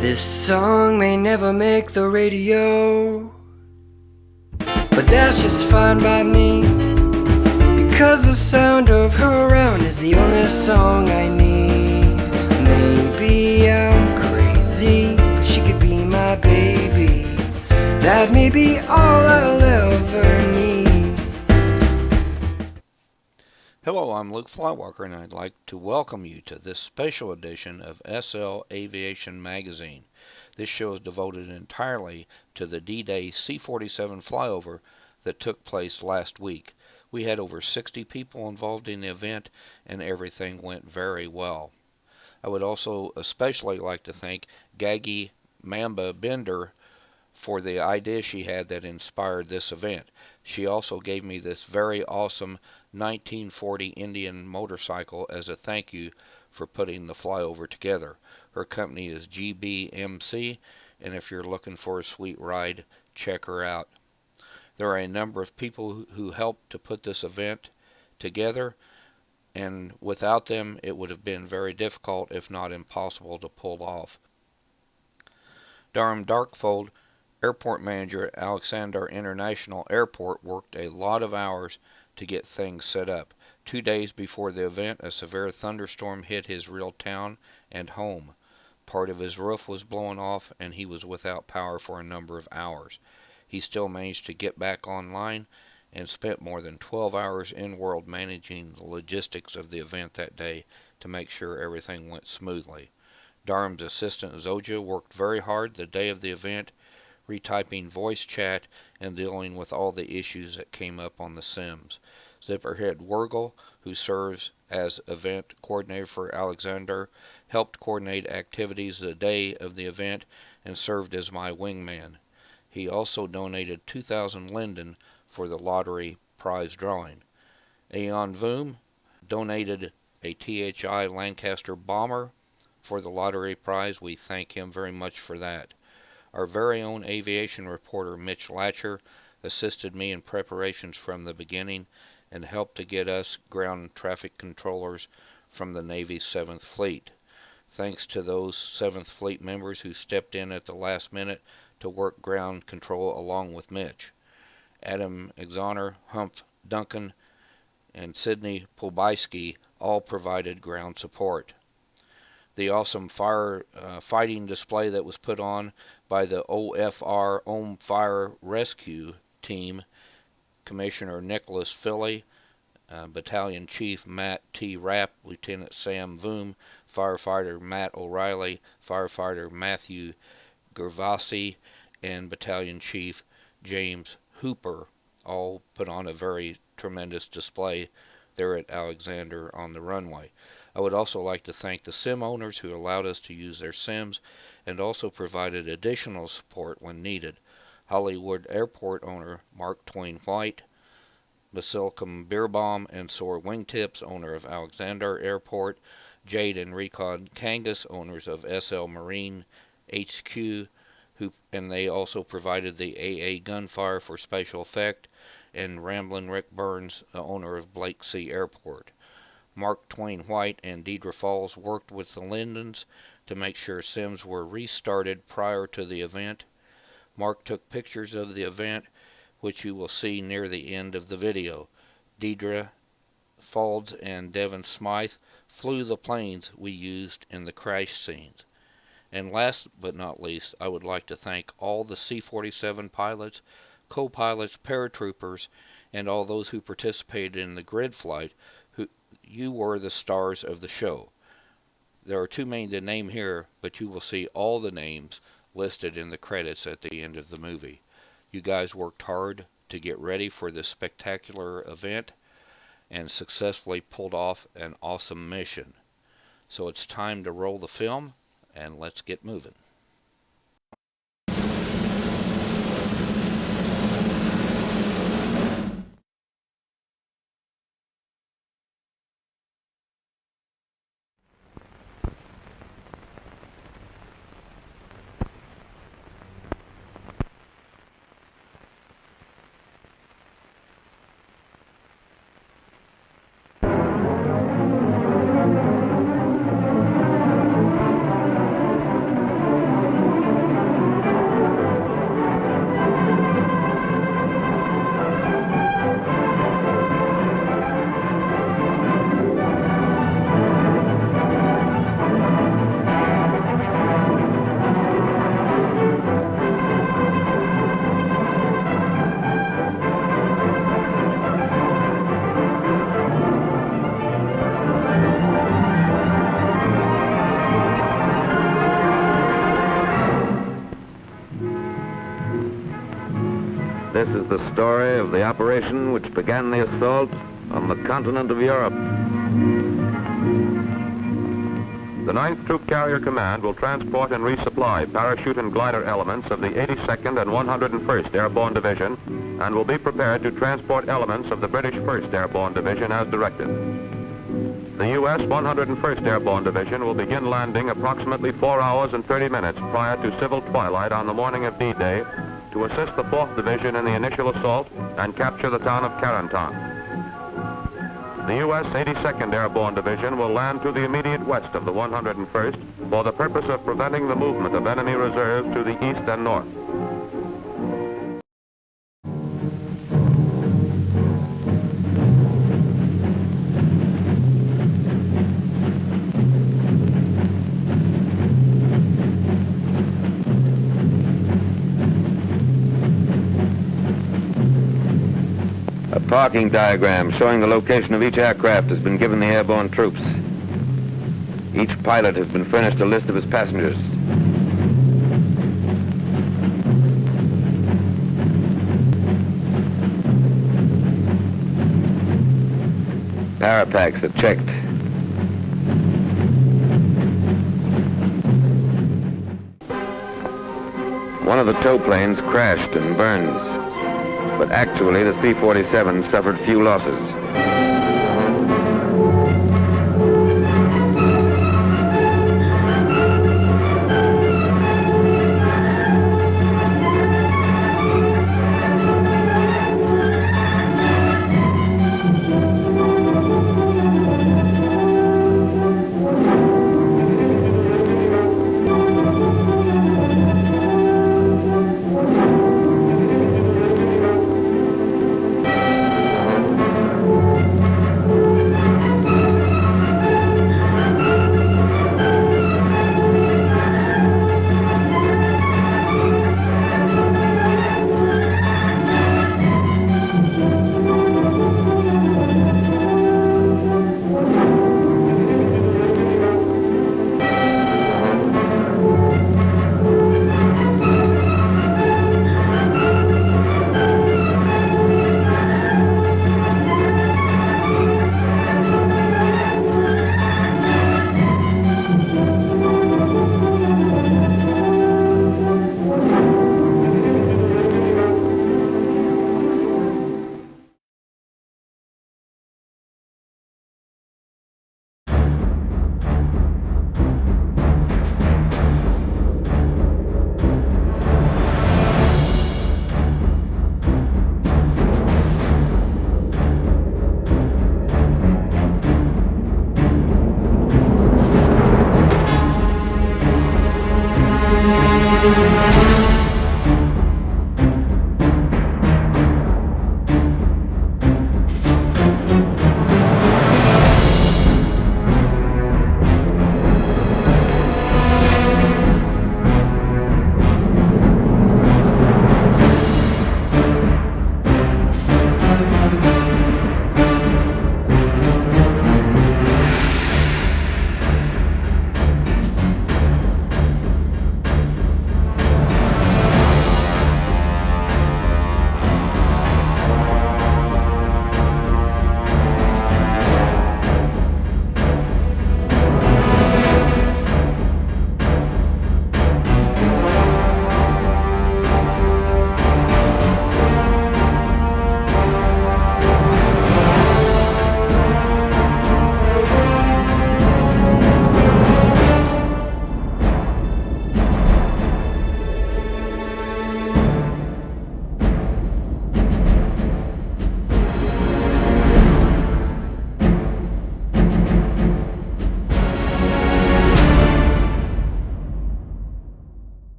This song may never make the radio, but that's just fine by me, because the sound of her around is the only song I need. Maybe I'm crazy, but she could be my baby. That may be all I'll ever need. Hello, I'm Luke Flywalker, and I'd like to welcome you to this special edition of SL Aviation Magazine. This show is devoted entirely to the D-Day C-47 flyover that took place last week. We had over 60 people involved in the event, and everything went very well. I would also especially like to thank Gaggy Mamba Bender for the idea she had that inspired this event. She also gave me this very awesome 1940 Indian motorcycle as a thank you for putting the flyover together. Her company is GBMC, and if you're looking for a sweet ride, check her out. There are a number of people who helped to put this event together, and without them it would have been very difficult, if not impossible, to pull off. Durham Darkfold, airport manager at Alexander International Airport, worked a lot of hours to get things set up. 2 days before the event, a severe thunderstorm hit his real town and home. Part of his roof was blown off, and he was without power for a number of hours. He still managed to get back online and spent more than 12 hours in-world managing the logistics of the event that day to make sure everything went smoothly. Durham's assistant Zoja worked very hard the day of the event, retyping voice chat and dealing with all the issues that came up on the sims. Zipperhead Wergel, who serves as event coordinator for Alexander, helped coordinate activities the day of the event and served as my wingman. He also donated 2,000 linden for the lottery prize drawing. Aeon Voom donated a THI Lancaster bomber for the lottery prize. We thank him very much for that. Our very own aviation reporter Mitch Latcher assisted me in preparations from the beginning and helped to get us ground traffic controllers from the Navy's 7th Fleet. Thanks to those 7th Fleet members who stepped in at the last minute to work ground control along with Mitch. Adam Exoner, Humph Duncan, and Sidney Pobysky all provided ground support. The awesome fighting display that was put on by the OFR Ohm Fire Rescue Team, Commissioner Nicholas Philly, Battalion Chief Matt T. Rapp, Lieutenant Sam Voom, Firefighter Matt O'Reilly, Firefighter Matthew Gervasi, and Battalion Chief James Hooper, all put on a very tremendous display there at Alexander on the runway. I would also like to thank the sim owners who allowed us to use their sims and also provided additional support when needed. Hollywood Airport owner Mark Twain White, Basilicum Beerbaum and Soar Wingtips, owner of Alexander Airport, Jade and Recon Kangas, owners of SL Marine HQ, and they also provided the AA gunfire for special effect, and Ramblin' Rick Burns, the owner of Blake Sea Airport. Mark Twain White and Deidre Falls worked with the Lindens to make sure sims were restarted prior to the event. Mark took pictures of the event, which you will see near the end of the video. Deidre Falls and Devin Smythe flew the planes we used in the crash scenes. And last but not least, I would like to thank all the C-47 pilots, co-pilots, paratroopers, and all those who participated in the grid flight. You were the stars of the show. There are too many to name here, but you will see all the names listed in the credits at the end of the movie. You guys worked hard to get ready for this spectacular event and successfully pulled off an awesome mission. So it's time to roll the film, and let's get moving. This is the story of the operation which began the assault on the continent of Europe. The 9th Troop Carrier Command will transport and resupply parachute and glider elements of the 82nd and 101st Airborne Division and will be prepared to transport elements of the British 1st Airborne Division as directed. The U.S. 101st Airborne Division will begin landing approximately 4 hours and 30 minutes prior to civil twilight on the morning of D-Day to assist the 4th Division in the initial assault and capture the town of Carentan. The U.S. 82nd Airborne Division will land to the immediate west of the 101st for the purpose of preventing the movement of enemy reserves to the east and north. A parking diagram showing the location of each aircraft has been given the airborne troops. Each pilot has been furnished a list of his passengers. Parapacks are checked. One of the tow planes crashed and burned, but actually the C-47 suffered few losses.